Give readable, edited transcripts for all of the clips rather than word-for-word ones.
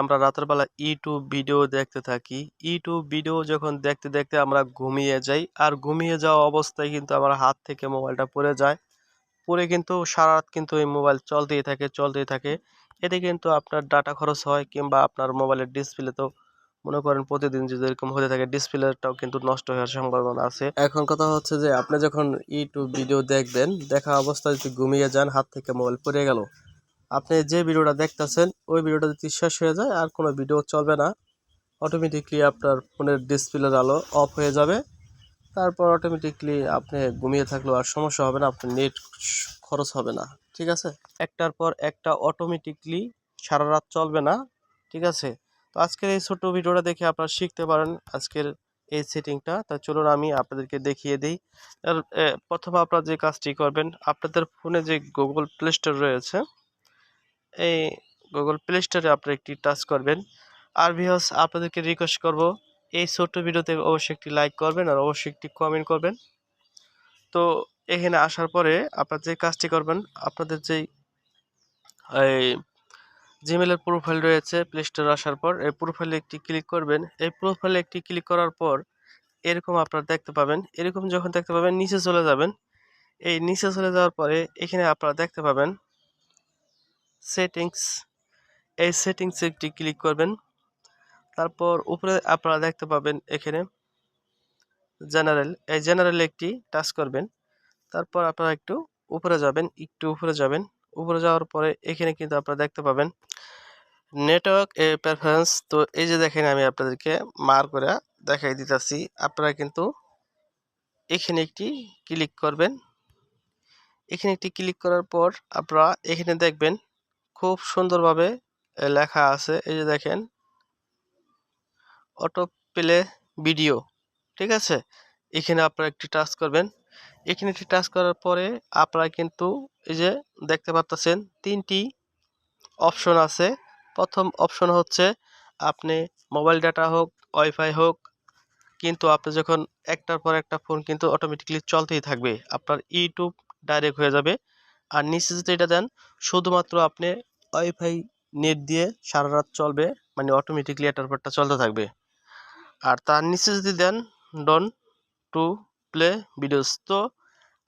আমরা রাতের বেলা YouTube video দেখতে থাকি। ইউটিউব ভিডিও যখন দেখতে দেখতে আমরা ঘুমিয়ে যাই, আর ঘুমিয়ে যাওয়া অবস্থায় কিন্তু আমার হাত থেকে মোবাইলটা পড়ে যায়। পড়ে কিন্তু সারা রাত কিন্তু এই মোবাইল চলতেই থাকে। এতে কিন্তু আপনার ডাটা খরচ হয়, কিংবা আপনার মোবাইলের ডিসপ্লেতেও মনে করেন প্রতিদিন যদি এরকম হতে থাকে ডিসপ্লেটাও কিন্তু নষ্ট হওয়ার সম্ভাবনা আছে। এখন কথা হচ্ছে যে আপনি যখন ইউটিউব ভিডিও দেখবেন, দেখা অবস্থায় যদি ঘুমিয়ে যান, হাত থেকে মোবাইল পড়ে গেল, আপনি যে ভিডিওটা দেখতেছেন ওই ভিডিওটা যদি শেষ হয়ে যায় আর কোনো ভিডিও চলবে না। অটোমেটিকলি আপনার ফোনের ডিসপ্লের আলো অফ হয়ে যাবে। তারপর অটোমেটিকলি আপনি ঘুমিয়ে থাকলেও আর সমস্যা হবে না, আপনার নেট খরচ হবে না। ঠিক আছে, একটার পর একটা অটোমেটিকলি সারা রাত চলবে না। ঠিক আছে, তো আজকের এই ছোট ভিডিওটা দেখে আপনারা শিখতে পারেন আজকের এই সেটিংটা। তা চলুন আমি আপনাদেরকে দেখিয়ে দিই। প্রথমে আপনারা যে কাজটি করবেন, আপনাদের ফোনে যে গুগল প্লে স্টোর রয়েছে, এই গুগল প্লে স্টোরে আপনি একটি টাচ করবেন। আর ভিউয়ার্স, আপনাদেরকে রিকোয়েস্ট করব, এই ছোট্ট ভিডিওতে অবশ্যই একটি লাইক করবেন আর অবশ্যই একটি কমেন্ট করবেন। তো এখানে আসার পরে আপনারা যে কাজটি করবেন, আপনাদের যেই এই জিমেলের প্রোফাইল রয়েছে, প্লে স্টোরে আসার পর এই প্রোফাইলে একটি ক্লিক করবেন। এই প্রোফাইলে একটি ক্লিক করার পর এরকম আপনারা দেখতে পাবেন। এরকম যখন দেখতে পাবেন নিচে চলে যাবেন। এই নিচে চলে যাওয়ার পরে এখানে আপনারা দেখতে পাবেন সেটিংস। এই সেটিংসে একটি ক্লিক করবেন। তারপর উপরে আপনারা দেখতে পাবেন এখানে জেনারেল, এই জেনারেলে একটি টাচ করবেন। তারপর আপনারা একটু উপরে যাবেন, উপরে যাওয়ার পরে এখানে কিন্তু আপনারা দেখতে পাবেন নেটওয়ার্ক প্রেফারেন্স। তো এই যে দেখেন, আমি আপনাদেরকে মার করে দেখাই দিতেছি। আপনারা কিন্তু এখানে একটি ক্লিক করবেন। এখানে একটি ক্লিক করার পর আপনারা এখানে দেখবেন খুব সুন্দরভাবে লেখা আছে। এই যে দেখেন, অটো প্লে ভিডিও। ঠিক আছে, এখানে আপনারা একটি টাচ করবেন। এখানে একটি টাচ করার পরে আপনারা কিন্তু এই যে দেখতে পাচ্ছেন তিনটি অপশন আছে। প্রথম অপশন হচ্ছে আপনি মোবাইল ডাটা হোক, ওয়াইফাই হোক, কিন্তু আপনি যখন একটার পর একটা ফোন কিন্তু অটোমেটিকলি চলতেই থাকবে, আপনার ইউটিউব ডাইরেক্ট হয়ে যাবে। আর নিচে যদি এটা দেন, শুধুমাত্র আপনি ওয়াইফাই নেট দিয়ে সারা রাত চলবে, মানে অটোমেটিকলি এটার পরটা চলতে থাকবে। আর তার নিচে যদি দেন ডন টু প্লে ভিডিওস, তো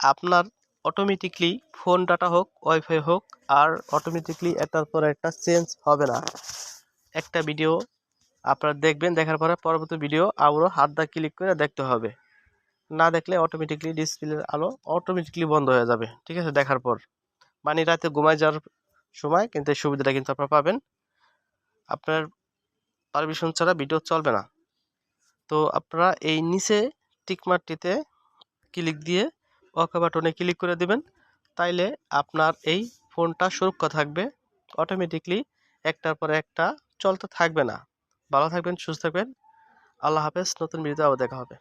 আপনার অটোমেটিকলি ফোন ডাটা হোক, ওয়াইফাই হোক, আর অটোমেটিকলি একটার পর একটা চেঞ্জ হবে না। একটা ভিডিও আপনারা দেখবেন, দেখার পরে পরবর্তী ভিডিও আবারও হাত দা ক্লিক করে দেখতে হবে। না দেখলে অটোমেটিকলি ডিসপ্লের আলো অটোমেটিকলি বন্ধ হয়ে যাবে। ঠিক আছে, দেখার পর মানে রাতে ঘুমায় যাওয়ার সময় কিন্তু এই সুবিধাটা কিন্তু আপনারা পাবেন। আপনার পারমিশন ছাড়া ভিডিও চলবে না। তো আপনারা এই নিচে টিকমার্কটিতে ক্লিক দিয়ে ওকে বাটনে ক্লিক করে দিবেন। তাইলে আপনার এই ফোনটা সুরক্ষা থাকবে, অটোমেটিকলি একটার পর একটা চলতে থাকবে না। ভালো থাকবেন, সুস্থ থাকবেন। আল্লাহ হাফেজ। নতুন ভিডিওতে আবার দেখা হবে।